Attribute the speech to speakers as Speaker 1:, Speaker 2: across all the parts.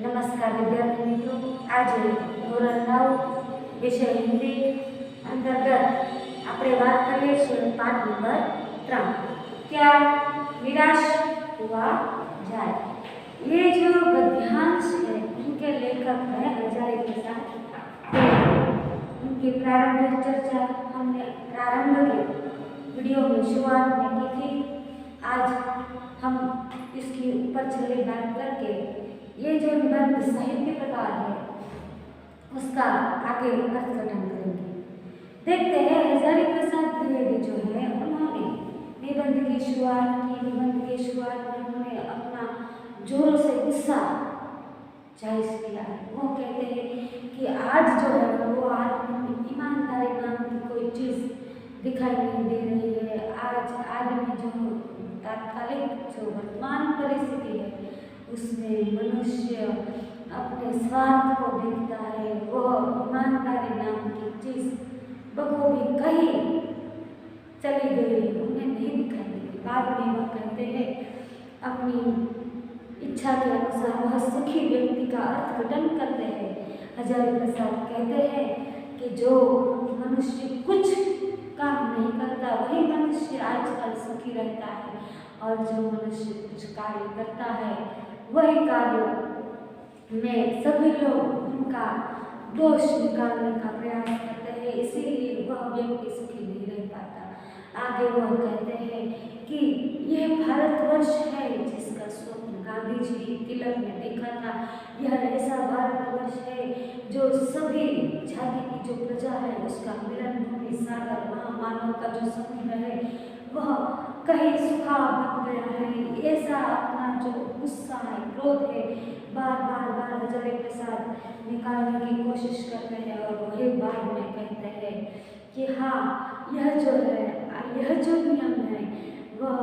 Speaker 1: नमस्कार विद्यार्थी मित्रों, आज ધોરણ 9 વિષય હિન્દી अंतर्गत આપણે વાત કરીએ છીએ પાઠ નંબર 3 क्या निराश हुआ जाए। ये जो गद्यांश है उनके लेखक है हजारी प्रसाद। उनकी प्रारंभिक चर्चा हमने प्रारंभ के वीडियो में शुरुआत में की थी। आज हम इसकी ऊपर चले बात करके ये जो निबंध साहित्य प्रकार है उसका आगे अर्थघटन करेंगे। देखते हैं हजारी प्रसाद द्विवेदी जो है उन्होंने निबंध की शुरुआत की। निबंध की शुरुआत में उन्होंने अपना जोरों से गुस्सा जाहिर किया है। वो कहते हैं कि आज जो है वो आदमी ईमानदारी नाम की कोई चीज़ दिखाई नहीं दे रही है। आज आदमी जो तात्कालिक जो वर्तमान परिस्थिति है उसमें मनुष्य अपने स्वार्थ को देखता है। वह ईमानदारी नाम की चीज़ बखूबी कहीं चली गई, उन्हें नहीं दिखाई देती। बाद में वह कहते हैं अपनी इच्छा के अनुसार वह सुखी व्यक्ति का अर्थघटन करते हैं। हजारी प्रसाद कहते हैं कि जो मनुष्य कुछ काम नहीं करता वही मनुष्य आजकल सुखी रहता है, और जो मनुष्य कुछ कार्य करता है वही कार्य में सभी लोग उनका दोष निकालने का प्रयास करते हैं, इसीलिए वह व्यक्ति सुखी नहीं रह पाता। आगे वह कहते हैं कि यह भारतवर्ष है जिसका स्वप्न गांधी जी तिलक ने देखा था। यह ऐसा भारतवर्ष है जो सभी जाति की जो प्रजा है उसका मिलन भूमि सागर महामानव का जो समुद्र है वह कहीं सुखा बन गया है। ऐसा अपना जो गुस्सा है, क्रोध है, बार बार हजारी प्रसाद निकालने की कोशिश करते हैं, और वही बाद में कहते हैं कि हाँ यह जो है, यह जो नियम है वह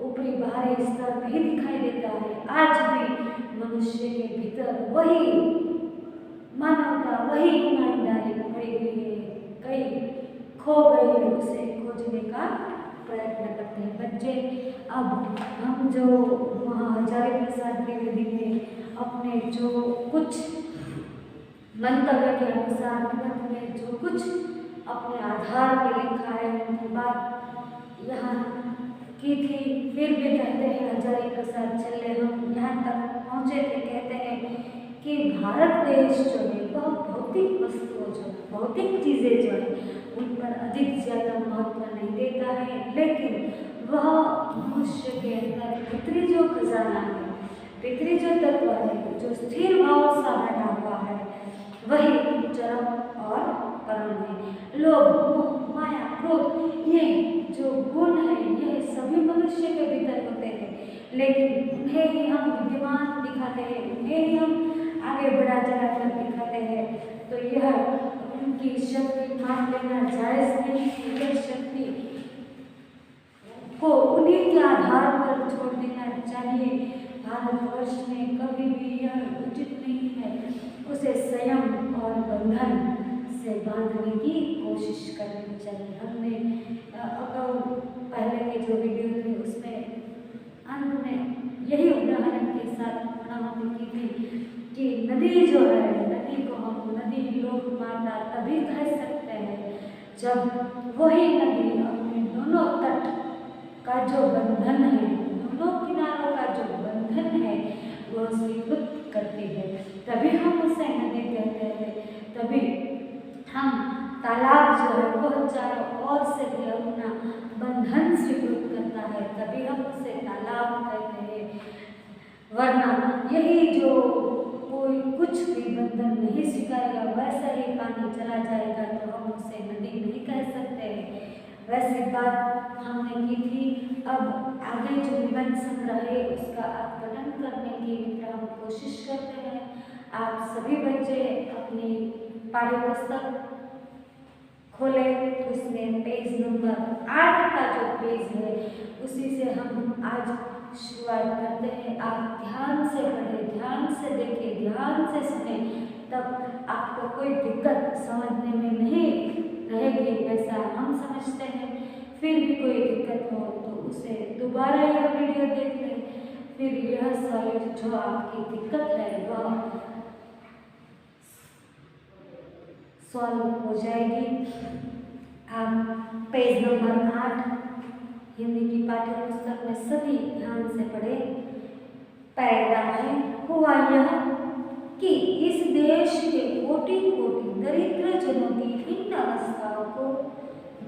Speaker 1: ऊपरी बाहरी स्तर पे ही दिखाई देता है। आज भी मनुष्य के भीतर वही मानवता, वही ईमानदारी पड़ी हुई है, कई खो गई है, उसे खोजने का प्रयत्न करते हैं बच्चे। अब हम जो हजारी प्रसाद द्विवेदी ने अपने जो कुछ मंतव्य के अनुसार निबंध में जो कुछ अपने आधार पर लिखा है उनकी बात यहाँ की थी, फिर भी कहते हैं हजारी प्रसाद चले हम यहाँ तक पहुँचे थे। कहते हैं कि भारत देश जो है वह भौतिक वस्तुओं जो है, भौतिक चीज़ें जो है उन पर अधिक ज़्यादा महत्व नहीं देता है, लेकिन वह मनुष्य के अंदर पितरी जो खजाना है, पितरी जो तत्व है, जो स्थिर भाव सा बना हुआ है, वही चरम और परम है। लोभ, मोह, माया, क्रोध, ये जो गुण है ये सभी मनुष्य के भीतर होते हैं, लेकिन उन्हें ही हम विद्यमान दिखाते हैं, उन्हें ही हम आगे बढ़ा चढ़ा कर दिखाते हैं। तो यह उनकी शक्ति मान लेना जायज़ नहीं। यह शक्ति को उन्हीं के आधार पर छोड़ देना चाहिए। भारतवर्ष में कभी भी यह उचित नहीं है उसे संयम और बंधन से बांधने की कोशिश करनी चाहिए। हमने पहले के जो वीडियो थे उसमें अंत में यही उदाहरण के साथ बनावटी की थी कि नदी जो है, नदी को हम नदी लोक माता तभी कह सकते हैं जब वही नदी अपने दोनों तट का जो बंधन है, दोनों किनारों का जो बंधन है वह स्वीकृत करती है, तभी हम उसे नदी कहते हैं। तभी हम तालाब जो है वह चारों ओर से भी अपना बंधन स्वीकृत करता है, तभी हम उसे तालाब कहते हैं। वरना यही जो कोई कुछ भी बंधन नहीं स्वीकारेगा वैसा ही पानी चला जाएगा तो हम उसे नदी नहीं कह सकते। वैसी बात हमने की थी। अब आगे जो निबंध संग्रह है उसका अर्थघटन करने की हम कोशिश करते हैं। आप सभी बच्चे अपनी पाठ्य पुस्तक खोले, उसमें पेज नंबर 8 का जो पेज है उसी से हम आज शुरुआत करते हैं। आप ध्यान से पढ़ें, ध्यान से देखें, ध्यान से सुने, तब आपको कोई दिक्कत समझने में नहीं रहेगी ऐसा हम समझते हैं। फिर भी कोई दिक्कत हो तो उसे दोबारा यह वीडियो देख लें, फिर यह सारी जो आपकी दिक्कत है वह सॉल्व हो जाएगी। आप पेज नंबर 8 हिंदी की पाठ्य पुस्तक में सभी ध्यान से पढ़े। पैराग्राफ है, हुआ यह कि इस देश के कोटि कोटि दरिद्र जनों की इन अवस्थाओं को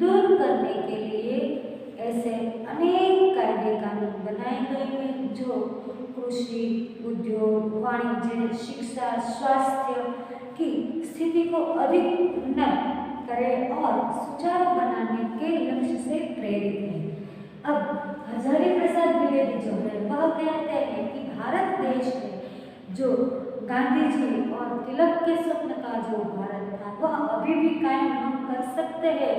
Speaker 1: दूर करने के लिए ऐसे अनेक कायदे कानून बनाए गए हैं जो कृषि, उद्योग, वाणिज्य, शिक्षा, स्वास्थ्य की स्थिति को अधिक उन्नत करे और सुचारू बनाने के लक्ष्य से प्रेरित है। अब हजारी प्रसाद द्विवेदी जो है वह कहते हैं कि भारत देश में जो गांधी जी और तिलक के स्वप्न का जो भारत था वह अभी भी कायम हम कर सकते हैं।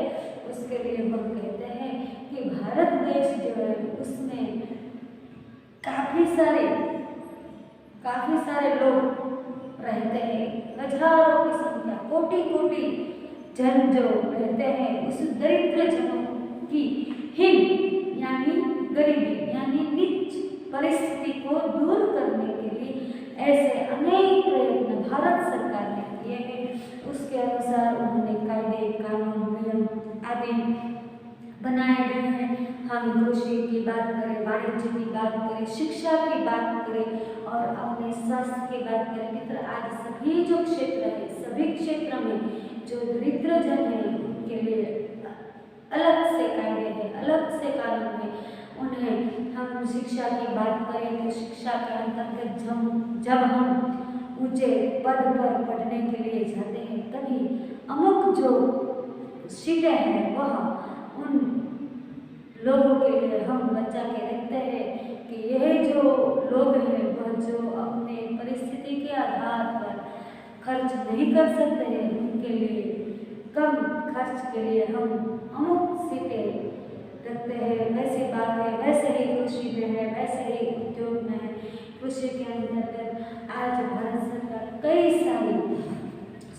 Speaker 1: उसके लिए हम कहते हैं कि भारत देश जो है उसमें काफी सारे लोग रहते हैं, हजारों की संख्या, कोटि कोटि जन जो रहते हैं। उस दरिद्र जनों की हीन यानी गरीबी यानी नीच परिस्थिति को दूर करने के लिए ऐसे अनेक प्रयत्न भारत सरकार ने किए हैं। उसके अनुसार उन्होंने कायदे कानून नियम आदि बनाए गए हैं। हम कृषि की बात करें, वाणिज्य की बात करें, शिक्षा की बात करें और अपने स्वास्थ्य की बात करें मित्र, आज सभी जो क्षेत्र है सभी क्षेत्र में जो दरिद्र जन है उनके लिए अलग से कायदे हैं, अलग से कानून है। उन्हें हम शिक्षा की बात करें तो शिक्षा के अंतर्गत जब हम ऊंचे पद पर पढ़ने के लिए जाते हैं तभी अमुक जो सीटें हैं वह उन लोगों के लिए हम बचा के रखते हैं कि यह जो लोग हैं वह जो अपने परिस्थिति के आधार पर खर्च नहीं कर सकते हैं उनके लिए कम खर्च के लिए हम अमुक सीटें रखते हैं। वैसी बात है, वैसे ही कृषि में है, वैसे ही उद्योग में है। कृषि के अंतर्गत आज भारत सरकार कई सारी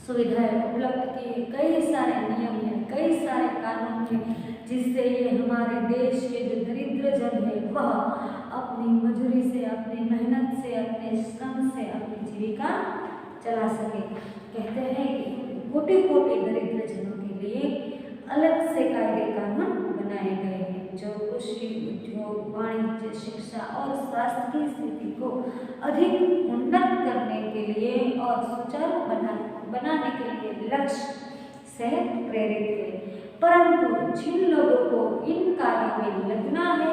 Speaker 1: सुविधाएं उपलब्ध की है, कई सारे नियम हैं, कई सारे कानून हैं जिससे ये हमारे देश के जो दरिद्र जन है वह अपनी मजूरी से, अपनी मेहनत से, अपने श्रम से अपनी जीविका चला सके। कहते हैं कि कोटि कोटि दरिद्र जनों के लिए अलग से कायदे कानून बनाए गए हैं जो कृषि, उद्योग, वाणिज्य, शिक्षा और स्वास्थ्य की स्थिति को अधिक उन्नत करने के लिए और सुचारू बनाने के लिए लक्ष्य से प्रेरित है। परंतु जिन लोगों को इन कार्यों में लगना है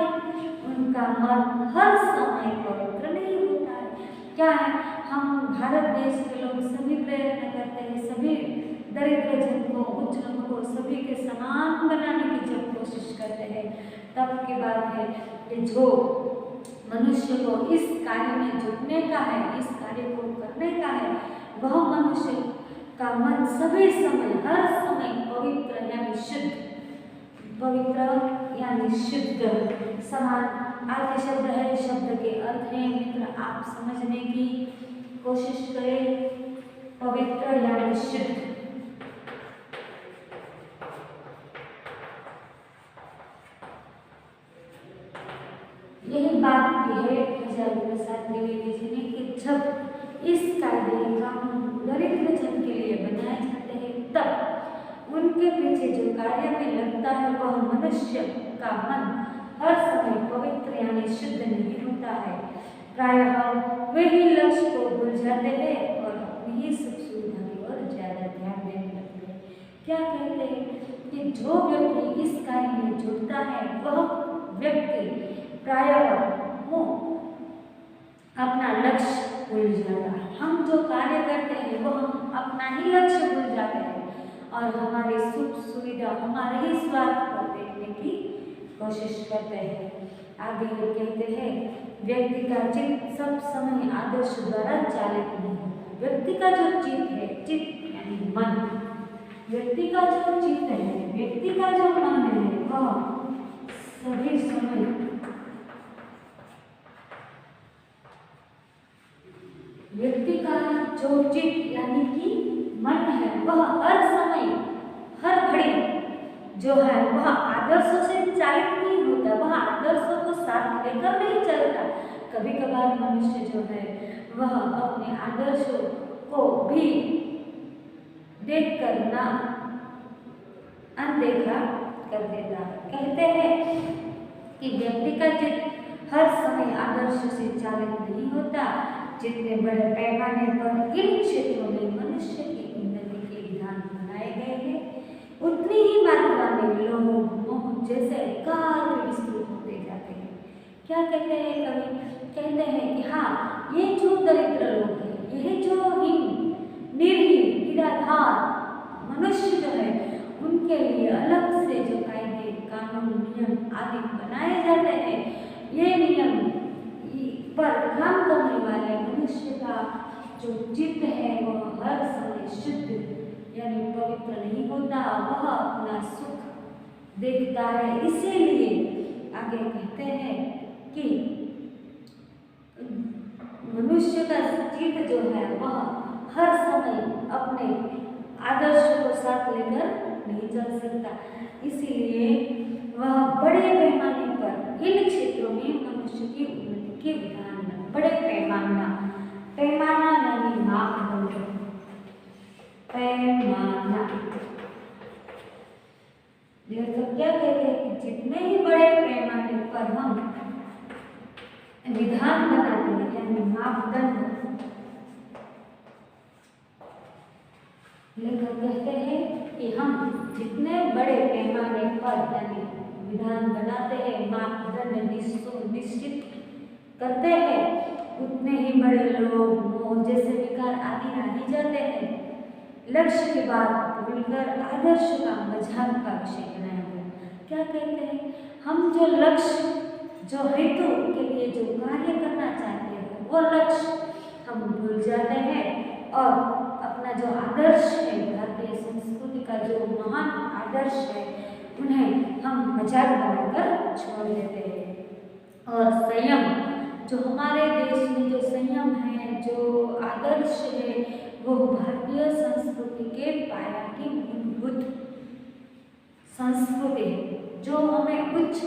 Speaker 1: उनका मन हर समय पवित्र नहीं होता है। क्या है, हम भारत देश के लोग सभी प्रयत्न करते हैं, सभी दरिद्र जन को, उच्च लोगों को सभी के समान बनाने की जब कोशिश करते हैं तब की बात है कि जो मनुष्य को इस कार्य में जुटने का है, इस कार्य को करने का है, वह मनुष्य का मन सभी समय हर समय पवित्र यानी शुद्ध, पवित्र यानी शुद्ध समान आदि शब्द है। शब्द के अर्थ है मित्र, आप समझने की कोशिश करें। पवित्र यानी शुद्ध, यही बात की है हजारी प्रसाद द्विवेदी जी ने कि जब इस कायदे कानून दरिद्र जन के लिए बनाए जाते हैं तब उनके पीछे जो कार्य में लगता है वह मनुष्य का मन हर समय पवित्र यानी शुद्ध नहीं होता है। प्रायः वे ही लक्ष्य को भूल जाते हैं और अपनी ही सुख सुविधा की ओर ज्यादा ध्यान देने लगते हैं। क्या कहते हैं कि जो व्यक्ति इस कार्य में जुटता है वह व्यक्ति प्रायः अपना लक्ष्य भूल जाता है। हम जो कार्य करते हैं वो हम अपना ही लक्ष्य भूल जाते हैं और हमारी सुख सुविधा, हमारे ही स्वार्थ को देखने की कोशिश करते हैं। आगे ये कहते हैं व्यक्ति का चित्त सब समय आदर्श द्वारा चालित नहीं होता। व्यक्ति का जो चित्त है, चित्त यानी मन, व्यक्ति का जो चित्त है, व्यक्ति का जो मन है वह सभी समय व्यक्ति का जो चित्त यानी कि मन है वह हर समय हर घड़ी जो है वह आदर्शों से चालित नहीं होता, वह आदर्शों को साथ लेकर नहीं चलता। कभी कभार मनुष्य जो है वह अपने आदर्शों को भी देखकर ना अनदेखा कर देता है। कहते हैं कि व्यक्ति का चित्त हर समय आदर्श से चालित नहीं होता। जितने बड़े पैमाने पर इन क्षेत्रों में मनुष्य की उन्नति के विधान बनाए गए हैं, उतनी ही मात्रा में लोग मोह जैसे विकार में विस्तृत होते जाते हैं। क्या कहते हैं कवि? कहते हैं कि हाँ, ये जो दरिद्र लोग हैं, यह जो निर्हीन निराधार मनुष्य जो है, उनके लिए अलग से जो कायदे कानून नियम आदि बनाए जाते हैं, ये नियम पर काम करने वाले मनुष्य का जो चित्त है वह हर समय शुद्ध यानी पवित्र नहीं होता, वह अपना सुख देखता है। इसीलिए आगे कहते हैं कि मनुष्य का चित्त जो है वह हर समय अपने आदर्श को साथ लेकर नहीं चल सकता। इसीलिए वह बड़े पैमाने पर इन क्षेत्रों में मनुष्य की उन्नति के विधान, बड़े पैमाना यानी मापदंड, पैमाना। लेखक क्या कहते हैं कि जितने ही बड़े पैमाने पर हम विधान बनाते हैं यानी मापदंड, लेखक कहते हैं कि हम जितने बड़े पैमाने पर यानी विधान बनाते हैं, मापदंड निश्चित करते हैं, उतने ही बड़े लोग मोह जैसे विकार आदि आ ही जाते हैं। लक्ष्य के बाद भूलकर आदर्श का मजाक का विषय बनाया गया। क्या कहते हैं? हम जो लक्ष्य जो हेतु के लिए जो कार्य करना चाहते हैं वो लक्ष्य हम भूल जाते हैं और अपना जो आदर्श है, भारतीय संस्कृति का जो महान आदर्श है, उन्हें हम मजाक बनाकर छोड़ देते हैं। और संयम, जो हमारे देश में जो संयम है, जो आदर्श है, वो भारतीय संस्कृति के पाया की मूलभूत संस्कृति है, जो हमें उच्च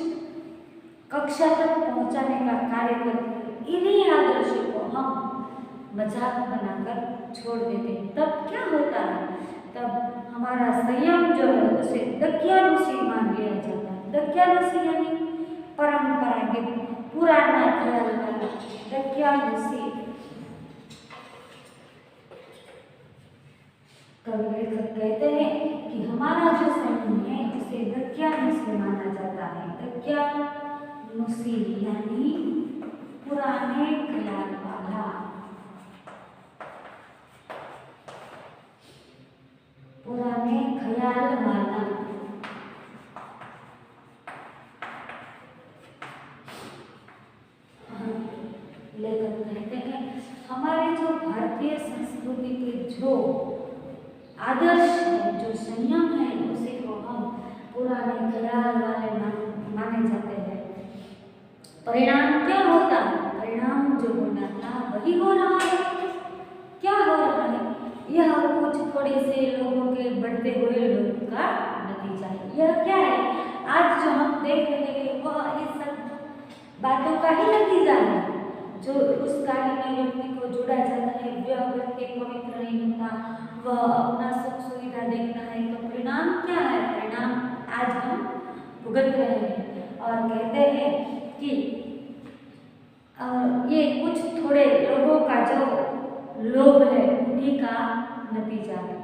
Speaker 1: कक्षा तक पहुंचाने का कार्य करती है। इन्हीं आदर्शों को हम मजाक बनाकर छोड़ देते हैं। तब क्या होता है? तब हमारा संयम जो है उसे दक्यानुसी मान लिया जाता है। दक्यानुसी यानी परंपरागत पुराना ख्याल वाला दक्यानुसी। कवि लेखक कहते हैं कि हमारा जो संयम है उसे दक्यानुसी माना जाता है। दक्यानुसी यानी पुराने ख्याल वाला, पुराने ख्याल वाला। लेखक कहते हैं हमारे जो भारतीय संस्कृति के जो आदर्श है, जो संयम है, उसे को हम पुराने ख्याल वाले माने जाते हैं। परिणाम क्या होता है? परिणाम जो होना था वही हो रहा है। क्या हो रहा है? यह कुछ थोड़े से लोगों के बढ़ते हुए लोग का नतीजा है। यह क्या है? आज जो हम देख रहे हैं वह इस सब बातों का ही नतीजा है। जो उस कार्य में व्यक्ति को जोड़ा जाता है, वह व्यक्ति पवित्र नहीं होता, वह अपना सुख सुविधा देखता है, तो परिणाम क्या है? परिणाम आज हम भुगत रहे हैं। और कहते हैं कि ये कुछ थोड़े लोगों का जो लोभ है उन्हीं का नतीजा है।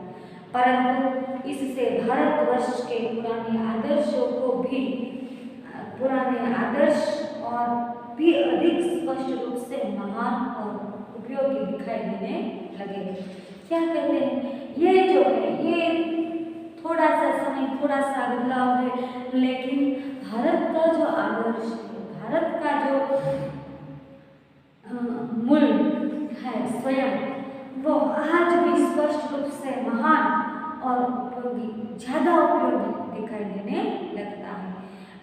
Speaker 1: परंतु इससे भारतवर्ष के पुराने आदर्शों को भी, पुराने आदर्श और भी अधिक स्पष्ट रूप से महान और उपयोगी दिखाई देने लगे। क्या कहते हैं? ये जो है ये थोड़ा सा समय, थोड़ा सा बदलाव है, लेकिन भारत का जो आदर्श है, भारत का जो मूल है स्वयं, वो आज भी स्पष्ट रूप से महान और उपयोगी, ज़्यादा उपयोगी दिखाई देने लगता है।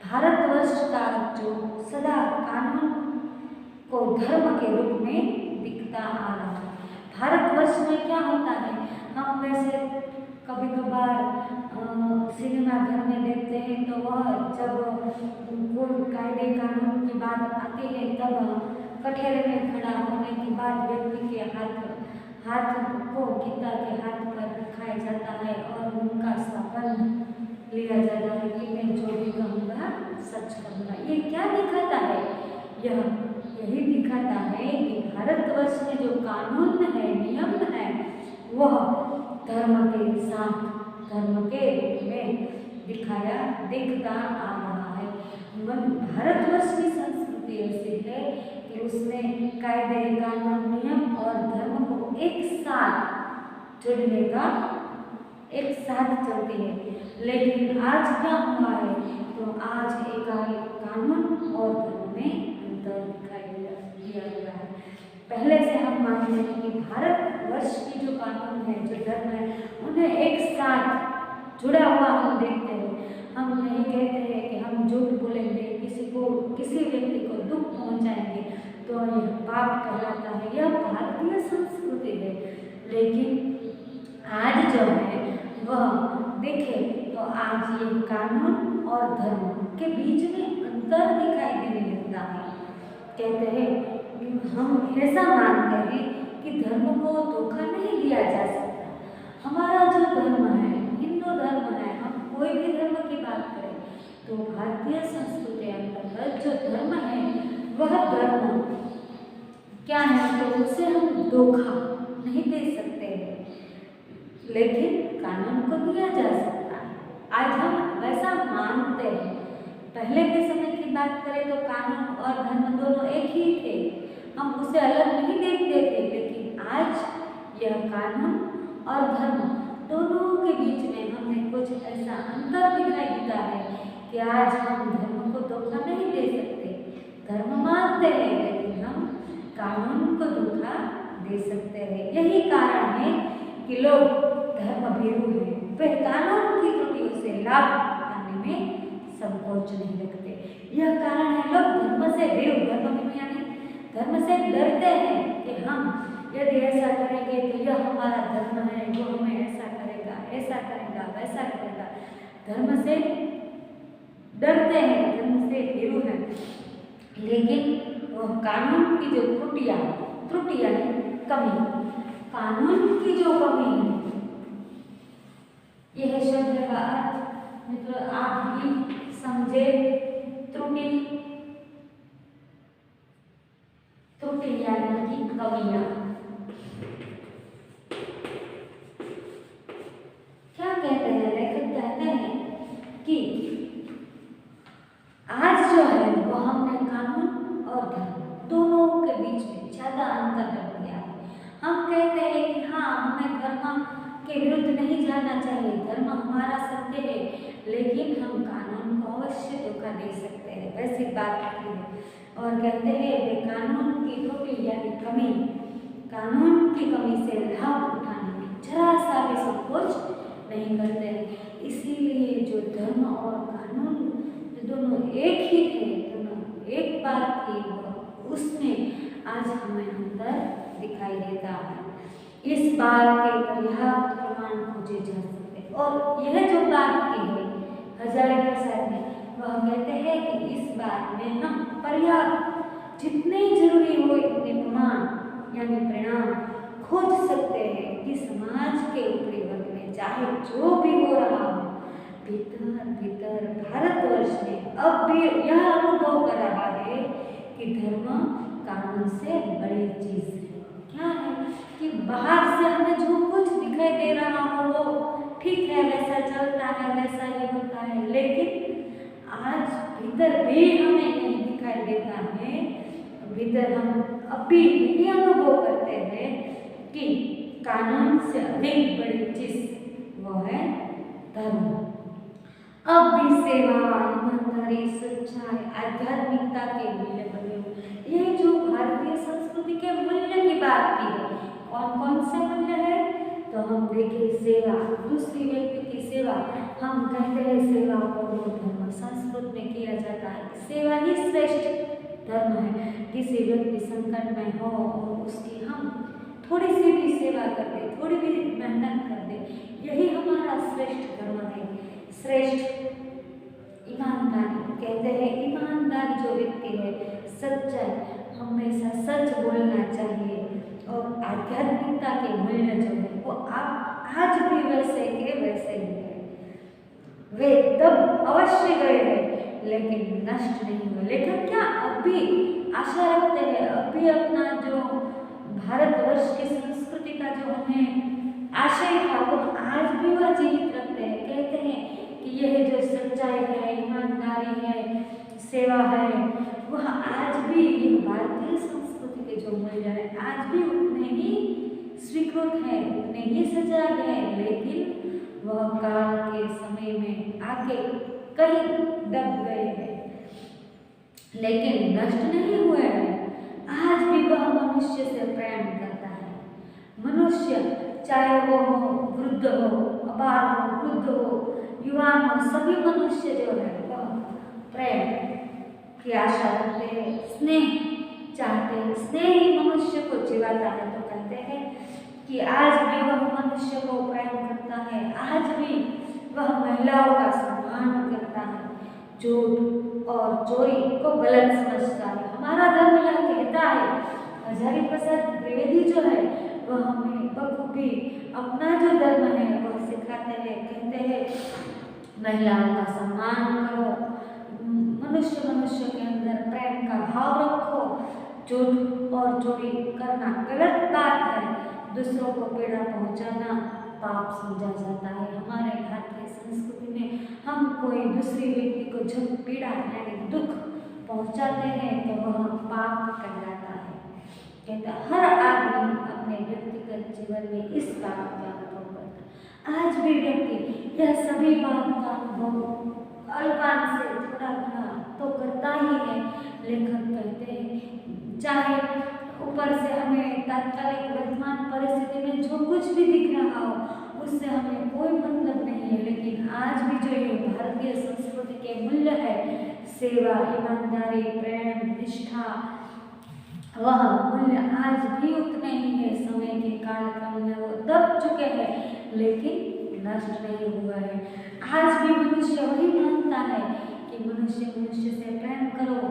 Speaker 1: भारतवर्ष का जो सदा कानून को धर्म के रूप में दिखता आ रहा है। भारतवर्ष में क्या होता है? हम वैसे कभी कभार सिनेमा घर में देखते हैं तो वह जब कोई कायदे कानून की बात आती है तब कठेरे में खड़ा होने के बाद व्यक्ति के हाथ को गीता के हाथ पर रखाया जाता है और उनका संबंध लिया जाता है कि मैं जो भी कहूँगा सच कहूँगा। ये क्या दिखाता है? यही दिखाता है कि भारतवर्ष में जो कानून है, नियम है, वह धर्म के साथ, धर्म के रूप में दिखता आ रहा है। भारतवर्ष की संस्कृति ऐसी है कि उसमें कायदे, कानून, नियम और धर्म को एक साथ जोड़ने का एक साथ चलती है। लेकिन आज क्या हुआ है? तो आज एकाएक कानून और धर्म में अंतर दिखाई दिया गया है। पहले से हम मानते हैं कि भारतवर्ष की जो कानून है, जो धर्म है, उन्हें एक साथ जुड़ा हुआ हम देखते हैं। हम नहीं कहते हैं कि हम झूठ बोलेंगे, किसी व्यक्ति को दुख पहुंचाएंगे तो यह पाप कहलाता है। यह भारतीय संस्कृति है। लेकिन आज जो है वह देखें तो आज ये कानून और धर्म के बीच में अंतर दिखाई देने लगता है। कहते हैं, हम ऐसा मानते हैं कि धर्म को धोखा नहीं दिया जा सकता। हमारा जो धर्म है, हिंदू धर्म है, हम कोई भी धर्म की बात करें तो भारतीय संस्कृति अंतर्गत जो धर्म है वह धर्म क्या है, तो उसे हम धोखा नहीं दे सकते हैं, लेकिन कानून को दिया जा सकता है। आज हम वैसा मानते हैं। पहले के समय की बात करें तो कानून और धर्म दोनों एक ही थे, हम उसे अलग नहीं देखते थे। लेकिन आज यह कानून और धर्म दोनों के बीच में हमें कुछ ऐसा अंतर दिखाई देता है कि आज हम धर्म को धोखा नहीं दे सकते। धर्म मानते हैं लेकिन हम कानून को धोखा दे सकते हैं। यही कारण है कि लोग धर्म भीरू हैं, वे कानून की त्रुटियों से लाभ उठाने में संकोच नहीं रखते। यह कारण है लोग धर्म से भीरू, यानी धर्म से डरते हैं कि हम यदि ऐसा करेंगे तो यह हमारा धर्म है, वो हमें ऐसा करेगा, वैसा करेगा। धर्म से डरते हैं, धर्म से भीरू हैं। लेकिन वह कानून की जो त्रुटियां कमी, कानून की जो कमी है, यह शब्द का अर्थ मित्र आप भी समझे। त्रुटि यानी कि कमियां। क्या कहते हैं लेखक? कहते हैं कि आज जो है वो हमने कानून और धर्म दोनों के बीच में ज्यादा अंतर कर दिया है। हम कहते हैं कि हाँ, हमें धर्म के विरुद्ध नहीं जाना चाहिए, धर्म हमारा सत्य है, लेकिन हम कानून को अवश्य धोखा दे सकते हैं, वैसी बात की है। और कहते हैं वे कानून की त्रुटि यानी कमी, कानून की कमी से लाभ उठाने में जरा सा भी संकोच नहीं करते हैं। इसीलिए जो धर्म और कानून दोनों एक ही थे, दोनों एक बात थी, उसमें आज हमें अंतर दिखाई देता है। इस बात के पर्याप्त प्रमाण खोजे जा सकते। और यह जो बात की है हजारे प्रसाद ने, वह कहते हैं कि इस बात में हम पर्याप्त जितने जरूरी हो इतने प्रमाण यानी परिणाम खोज सकते हैं कि समाज के ऊपरी वर्ग में चाहे जो भी हो रहा हो, भीतर भारतवर्ष में अब भी यह अनुभव कर रहा है कि धर्म कानून से बड़ी चीज है। क्या है कि बाहर से हमें जो कुछ दिखाई दे रहा हो वो ठीक है, वैसा चलता है, वैसा ही होता है, लेकिन आज भीतर भी हमें नहीं दिखाई देता है। भीतर हम अभी भी अनुभव करते हैं कि कानून से अधिक बड़ी चीज वो है धर्म। अब भी सेवा, ईमानदारी, सच्चाई, आध्यात्मिकता के मूल्य बने हुए। ये जो भारतीय संस्कृति के मूल्य की बात की है, कौन कौन से मूल्य है? तो हम देखें, सेवा, दूसरी व्यक्ति की सेवा। हम कहते हैं सेवा को धर्म संस्कृत में किया जाता है। सेवा ही श्रेष्ठ धर्म है। किसी व्यक्ति संकट में हो और उसकी हम थोड़ी सी भी सेवा कर दे, थोड़ी भी मेहनत कर दे, यही हमारा श्रेष्ठ धर्म है। श्रेष्ठ ईमानदारी, कहते हैं ईमानदार जो व्यक्ति है, सच्चाई, हमेशा आध्यात्मिकता के मूल्य जो है वो आज भी वैसे के वैसे ही है। वे तब अवश्य गए हैं लेकिन नष्ट नहीं हुए। लेकिन क्या अब भी आशा रखते हैं, अब भी अपना जो भारतवर्ष की संस्कृति का जो हमें आशय था वो आज भी वह जीवित रखते हैं। कहते हैं कि यह जो सच्चाई है, ईमानदारी है, सेवा है, वह आज भी ये भारतीय संस्कृति के जो मूल्य है आज भी उतने ही स्वीकृत हैं, उतने ही सजग हैं, लेकिन वह काल के समय में आके कहीं दब गए हैं, लेकिन नष्ट नहीं हुए हैं। आज भी वह मनुष्य से प्रेम करता है। मनुष्य चाहे वो हो, वृद्ध हो, अपार हो, वृद्ध हो, युवान हो, सभी मनुष्य जो है वह प्रेम की आशा रखते हैं, स्नेह चाहते हैं। स्नेह ही मनुष्य को जिवाता है। तो कहते हैं कि आज भी वह मनुष्य को प्रेम करता है, आज भी वह महिलाओं का सम्मान करता है, झूठ और चोरी को गलत समझता है। हमारा धर्म यह कहता है, हजारी प्रसाद द्विवेदी जो है वह हमें बखूबी अपना जो धर्म है वह सिखाते हैं। कहते हैं महिलाओं का सम्मान करो, मनुष्य के अंदर प्रेम का भाव रखो, झूठ और चोरी करना गलत बात है, दूसरों को पीड़ा पहुंचाना पाप समझा जाता है। हमारे भारतीय संस्कृति में हम कोई दूसरे व्यक्ति को जब पीड़ा यानी दुख पहुंचाते हैं तो वह पाप कहलाता है। कहता हर आदमी अपने व्यक्तिगत जीवन में इस बात का अनुभव करता है। आज भी व्यक्ति यह सभी बात का अनुभव अल्पान से थोड़ा घना तो करता ही है। लेखक कहते हैं चाहे ऊपर से हमें तात्कालिक वर्तमान परिस्थिति में जो कुछ भी दिख रहा हो उससे हमें कोई मतलब नहीं है, लेकिन आज भी जो ये भारतीय संस्कृति के मूल्य है, सेवा, ईमानदारी, प्रेम, निष्ठा, वह मूल्य आज भी उतने ही है। समय के कालक्रम में वो दब चुके हैं लेकिन नष्ट नहीं हुआ है। आज भी मनुष्य वही मानता है कि मनुष्य से प्रेम करो,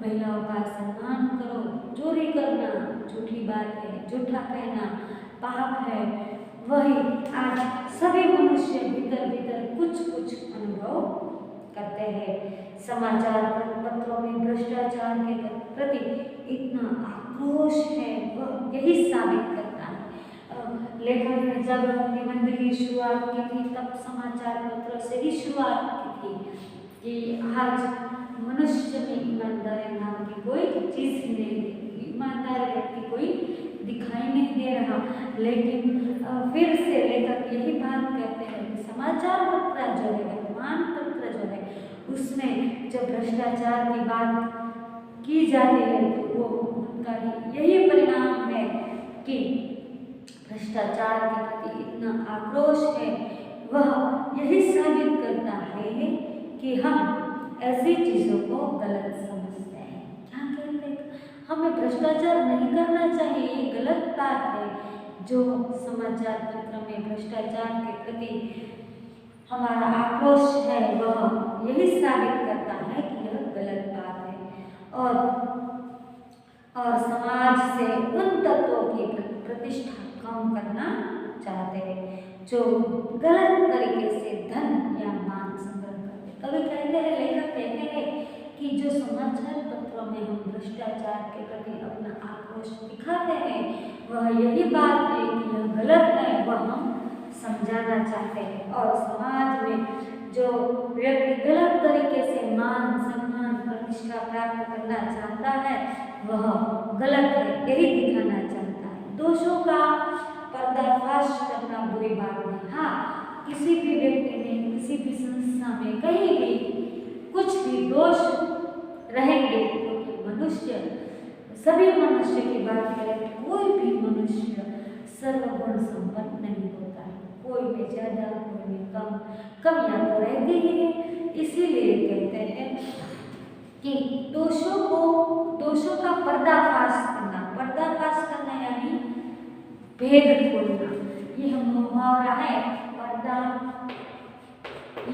Speaker 1: महिलाओं का सम्मान करो, चोरी करना झूठी बात है, झूठा कहना पाप है। वही आज सभी मनुष्य भीतर भीतर कुछ अनुभव करते हैं। समाचार पत्रों में भ्रष्टाचार के प्रति इतना आक्रोश है, वह यही साबित करता है। लेखक ने जब निबंध की शुरुआत की थी तब समाचार पत्रों से ही शुरुआत की थी कि आज मनुष्य में ईमानदारी नाम की कोई चीज ही नहीं, ईमानदार व्यक्ति कोई दिखाई नहीं दे रहा। लेकिन फिर से लेखक यही बात कहते हैं कि समाचार पत्र जो है, वर्तमान पत्र जो है, उसमें जब भ्रष्टाचार की बात की जाती है तो वो उनका यही परिणाम है कि भ्रष्टाचार के प्रति इतना आक्रोश है। वह यही साबित करता है कि हम ऐसी चीज़ों को गलत समझते हैं। क्या कहते हैं, हमें भ्रष्टाचार नहीं करना चाहिए, ये गलत बात है। जो समाचार पत्र में भ्रष्टाचार के प्रति हमारा आक्रोश है वह यही साबित करता है कि यह गलत बात है और समाज से उन तत्वों की प्रतिष्ठा कम करना चाहते हैं जो गलत तरीके से धन या मान संग्रह करते। कभी कहते हैं, लेखक कहते हैं कि जो समाचार पत्रों में हम भ्रष्टाचार के प्रति अपना आक्रोश दिखाते हैं वह यही बात है कि यह गलत है, वह हम समझाना चाहते हैं। और समाज में जो व्यक्ति गलत तरीके से मान सम्मान प्रतिष्ठा प्राप्त करना चाहता है वह गलत है, यही दिखाना चाहता है। दोषों का पर्दाफाश करना बुरी बात नहीं। हाँ, किसी भी व्यक्ति में, किसी भी संस्था में, कहीं भी कुछ भी दोष रहेंगे क्योंकि मनुष्य, सभी मनुष्य की बात करें तो कोई भी मनुष्य सर्वगुण संपन्न नहीं होता है। कोई में ज्यादा, कोई में कम, कमियां तो रहती ही है। इसीलिए कहते हैं कि दोषों का पर्दाफाश करना यानी भेद खोलना। यह मुहावरा है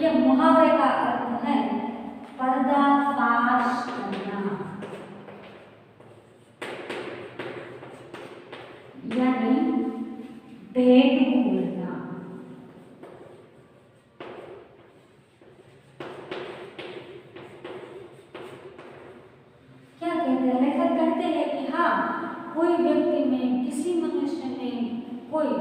Speaker 1: यह मुहावरे का अर्थ है पर्दाफाश करना, यानी लेखक कहते हैं कि हाँ, कोई व्यक्ति में, किसी मनुष्य में कोई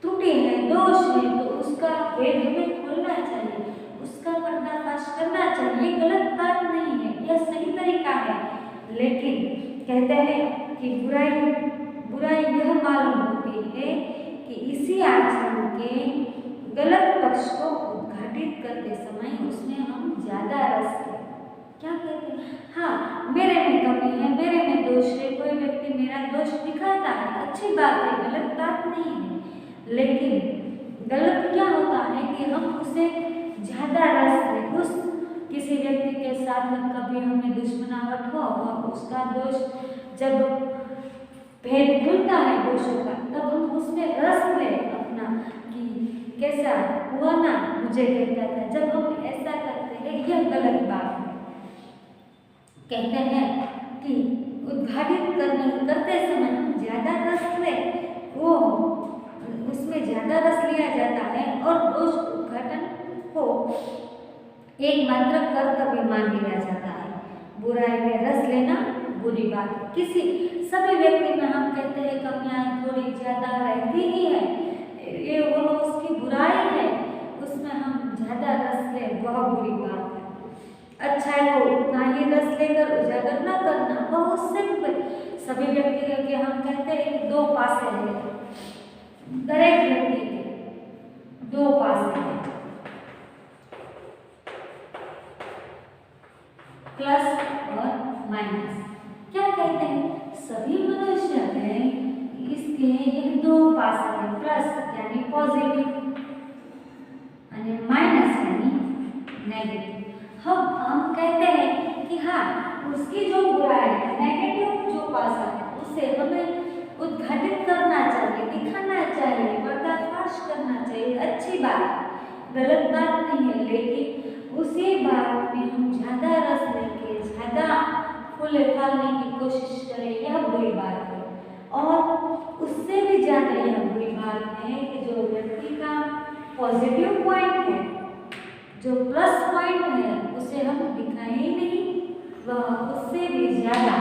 Speaker 1: त्रुटि है, दोष है, तो उसका भेद हमें खोलना चाहिए, उसका पर्दाफाश करना चाहिए। ये गलत बात नहीं है, यह सही तरीका है। लेकिन कहते हैं कि बुराई यह मालूम होती है कि इसी आचरण के गलत पक्ष को उद्घाटित करते समय उसमें हम ज्यादा रस लें। क्या कहते हैं? हाँ, मेरे में कमी है, मेरे में दोष है, कोई व्यक्ति मेरा दोष दिखाता है, अच्छी बात है, गलत बात नहीं है। लेकिन गलत क्या होता है कि हम उसे ज्यादा रस लें। उस किसी व्यक्ति के साथ कभी हमें दुश्मनावट हो और उसका दोष जब भेद खुलता है दोषों का, तब हम उसमें रस लें अपना कि कैसा हुआ ना, मुझे कहता था। जब हम ऐसा करते हैं, यह गलत बात है। कहते हैं कि उद्घाटित करते समय हम ज्यादा रस लें, वो उसमें ज्यादा रस लिया जाता है और दोष उद्घाटन को एकमात्र कर्तव्य मान लिया जाता है। बुराई में रस लेना बुरी बात है। किसी सभी व्यक्ति में हम कहते हैं कमियां थोड़ी ज्यादा रहती ही है, ये वह उसकी बुराई है, उसमें हम ज्यादा रस लें, वह बुरी बात है। अच्छाई को उतना ही रस लेकर उजागर न करना, वह उससे सभी व्यक्ति के हम कहते हैं दो पासे हैं, दरेक व्यक्ति के दो पासे हैं, प्लस और माइनस। क्या कहते हैं? सभी मनुष्य हैं, इसके ये दो पासे हैं, प्लस यानी पॉजिटिव और माइनस यानी नेगेटिव। हम कहते हैं कि हाँ, उसकी जो बुराई है, नेगेटिव जो पासा है, उसे हमें उद्घाटित करना चाहिए, दिखाना चाहिए, पर्दाफाश करना चाहिए। अच्छी बात, गलत बात नहीं है। लेकिन उसी बात में हम ज्यादा रस लेके ज्यादा फूले फालने की कोशिश करें, यह बुरी बात है। और उससे भी ज्यादा यह बुरी बात है कि जो व्यक्ति का पॉजिटिव पॉइंट है, जो प्लस पॉइंट है, उसे हम दिखाएं ही नहीं, वह उससे भी ज्यादा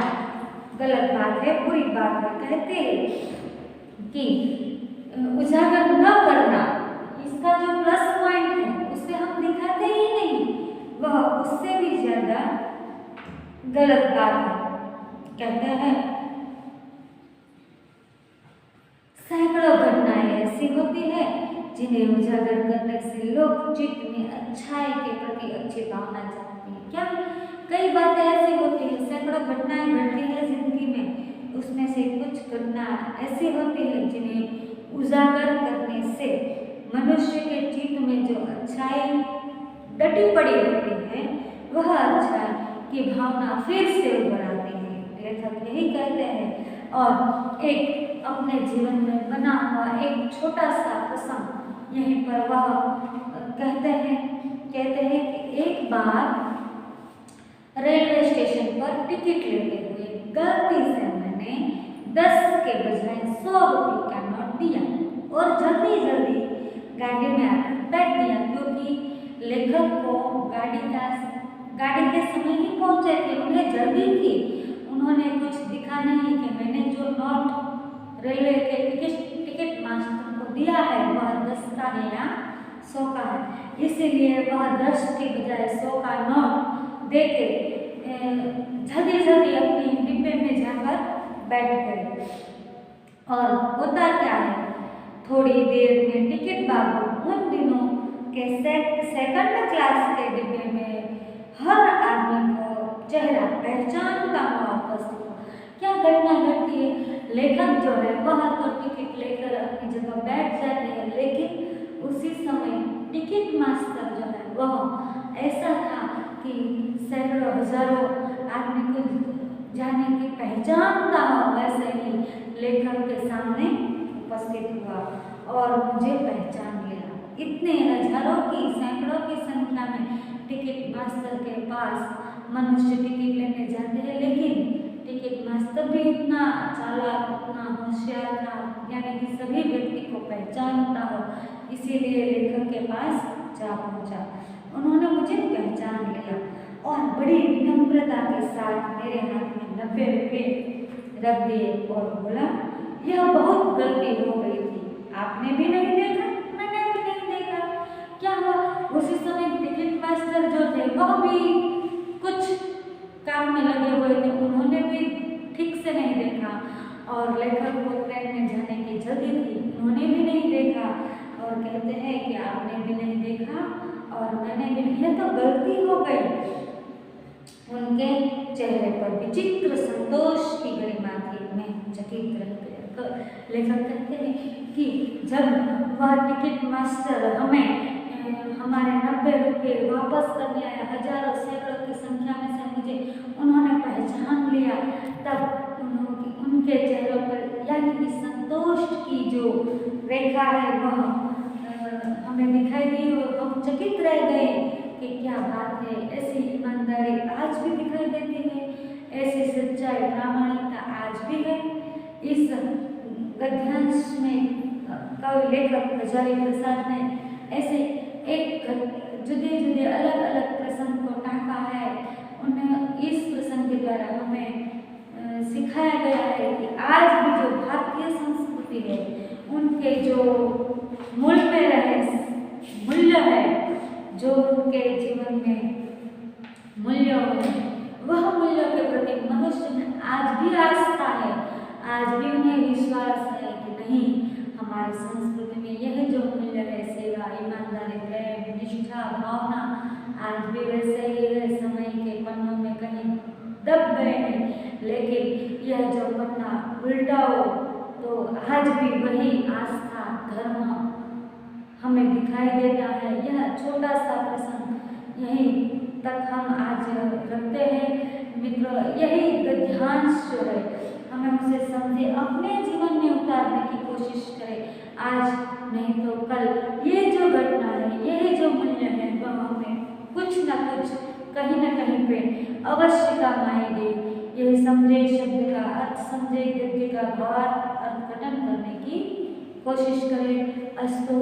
Speaker 1: गलत बात है, बुरी बात है। कहते हैं कि उजागर न करना, इसका जो प्लस पॉइंट है उसे हम दिखाते ही नहीं, वह उससे भी ज्यादा गलत बात है। कहते हैं सैकड़ों घटनाएं ऐसी होती है जिन्हें उजागर करने से लोग चित्त में अच्छाई के प्रति अच्छी भावना चाहती है। क्या कई बातें ऐसी होती है, सैकड़ों घटनाएं घटती है जिंदगी में, उसमें से कुछ घटना ऐसी होती है जिन्हें उजागर करने से मनुष्य के चित्त में जो अच्छाई डटी पड़ी होती है, वह अच्छाई की भावना फिर से उभर आती है। लेखक यही कहते हैं। और एक अपने जीवन में बना हुआ एक छोटा सा प्रसंग यहीं पर वह कहते हैं कि एक बार रेलवे स्टेशन पर टिकट लेते हुए गलती से मैंने 10 के बजाय 100 रुपये का नोट दिया और जल्दी गाड़ी में आकर बैठ दिया, क्योंकि लेखक को गाड़ी के समय ही पहुंचे थे, उन्हें जल्दी थी। उन्होंने कुछ दिखा नहीं कि मैंने जो नोट रेलवे के टिकट मास्टर को दिया है वह 10 का है या 100 का है, इसीलिए वह 10 के बजाय 100 का नोट देके जल्दी अपने डिब्बे में जाकर बैठ गए। और होता क्या है, थोड़ी देर में टिकट बाबू उन दिनों के सेकंड क्लास के डिब्बे में हर आदमी को चेहरा पहचानता हुआ उपस्थित हुआ। क्या घटना घटती है, लेखक जो है वह तो टिकट लेकर अपनी जगह बैठ जाते हैं, लेकिन उसी समय टिकट मास्टर जो है वह ऐसा था कि सैकड़ों हजारों आदमी को जाने की पहचानता हो, वैसे ही लेखक के सामने उपस्थित हुआ और मुझे पहचान लिया। इतने हजारों की सैकड़ों की संख्या में टिकट मास्टर के पास मनुष्य टिकट लेने जाते हैं, लेकिन टिकट मास्टर भी इतना चालाक, इतना होशियार था, यानी कि सभी व्यक्ति को पहचानता हो, इसीलिए लेखक के पास जा पहुंचा। उन्होंने मुझे पहचान लिया और बड़ी विनम्रता के साथ साथ मेरे हाथ में 90 रुपये रख दिए और बोला, यह बहुत गलती हो गई थी, आपने भी नहीं देखा, मैंने भी नहीं देखा। क्या हुआ, उसी समय टिकट मास्टर जो थे वह भी कुछ काम में लगे हुए थे, उन्होंने भी ठीक से नहीं देखा। और लेखक को ट्रेन में जाने की जल्दी थी, उन्होंने भी नहीं देखा और कहते हैं कि आपने भी नहीं देखा और मैंने भी, यह तो गलती हो गई। उनके चेहरे पर विचित्र संतोष की गरिमा थी, मैं चकित रह गया। तो लेखक कहते हैं कि जब वह टिकट मास्टर हमें हमारे 90 रुपये वापस करने आया, हजारों सैकड़ों की संख्या में से मुझे उन्होंने पहचान लिया, तब उनके चेहरों पर यानी कि संतोष की जो रेखा है वह हमें दिखाई दी और हम चकित रह गए कि क्या बात है। ऐसी ईमानदारी आज भी दिखाई देती है, ऐसी सच्चाई प्रामाणिकता आज भी है। इस गद्यांश में कवि लेखक हजारी प्रसाद ने ऐसे एक जुदे जुदे अलग अलग प्रसंग को टाँका है। उन्हें इस प्रसंग के द्वारा हमें सिखाया गया है कि आज भी जो भारतीय संस्कृति है, उनके जो मूल में रहे मूल्य है, जो उनके जीवन में मूल्य है, वह मूल्यों के प्रति मनुष्य में आज भी आस्था है, आज भी उन्हें विश्वास है कि नहीं, हमारी संस्कृति में यह जो मूल्य है, सेवा, ईमानदारी, प्रेम, निष्ठा, भावना, आज भी वैसे ही है। समय के पन्नों में कहीं दब गए हैं, लेकिन यह जो पन्ना उल्टाओ तो आज भी वही आस्था, धर्म हमें दिखाई देता है। यह छोटा सा प्रसंग यहीं तक हम आज रखते हैं मित्रों। यही गद्यांश जो है हमें उसे समझे, अपने जीवन में उतारने की कोशिश करें। आज नहीं तो कल ये जो घटना है, यही जो मूल्य है, वह हमें कुछ न कुछ कहीं न कहीं पे अवश्य काम आएंगे। यही समझे शब्द का अर्थ, समझे गद्य का भावार्थ, अर्थघटन करने की कोशिश करें। अस्तु।